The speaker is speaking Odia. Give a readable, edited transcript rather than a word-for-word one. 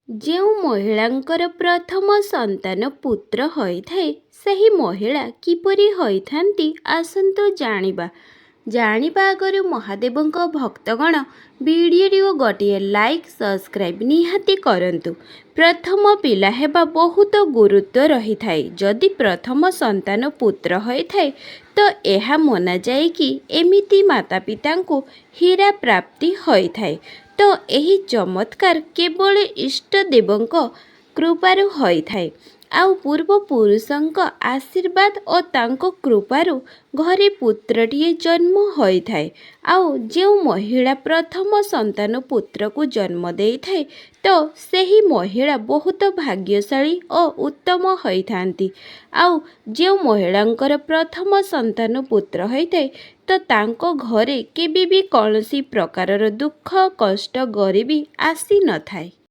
ଯେଉଁ ମହିଳାଙ୍କର ପ୍ରଥମ ସନ୍ତାନ ପୁତ୍ର ହୋଇଥାଏ, ସେହି ମହିଳା କିପରି ହୋଇଥାନ୍ତି ଆସନ୍ତୁ ଜାଣିବା। ଜାଣିବା ଆଗରୁ ମହାଦେବଙ୍କ ଭକ୍ତଗଣ ଭିଡ଼ିଓଟିକୁ ଗୋଟିଏ ଲାଇକ୍ ସବସ୍କ୍ରାଇବ୍ ନିହାତି କରନ୍ତୁ। ପ୍ରଥମ ପିଲା ହେବା ବହୁତ ଗୁରୁତ୍ୱ ରହିଥାଏ। ଯଦି ପ୍ରଥମ ସନ୍ତାନ ପୁତ୍ର ହୋଇଥାଏ ତ ଏହା ମନାଯାଏ କି ଏମିତି ମାତାପିତାଙ୍କୁ ହୀରା ପ୍ରାପ୍ତି ହୋଇଥାଏ। ତ ଏହି ଚମତ୍କାର କେବଳ ଇଷ୍ଟଦେବଙ୍କ କୃପାରୁ ହୋଇଥାଏ। ଆଉ ପୂର୍ବପୁରୁଷଙ୍କ ଆଶୀର୍ବାଦ ଓ ତାଙ୍କ କୃପାରୁ ଘରେ ପୁତ୍ରଟିଏ ଜନ୍ମ ହୋଇଥାଏ। ଆଉ ଯେଉଁ ମହିଳା ପ୍ରଥମ ସନ୍ତାନ ପୁତ୍ରକୁ ଜନ୍ମ ଦେଇଥାଏ ତ ସେହି ମହିଳା ବହୁତ ଭାଗ୍ୟଶାଳୀ ଓ ଉତ୍ତମ ହୋଇଥାନ୍ତି। ଆଉ ଯେଉଁ ମହିଳାଙ୍କର ପ୍ରଥମ ସନ୍ତାନ ପୁତ୍ର ହୋଇଥାଏ ତ ତାଙ୍କ ଘରେ କେବେ ବି କୌଣସି ପ୍ରକାରର ଦୁଃଖ କଷ୍ଟ ଗରିବୀ ଆସିନଥାଏ।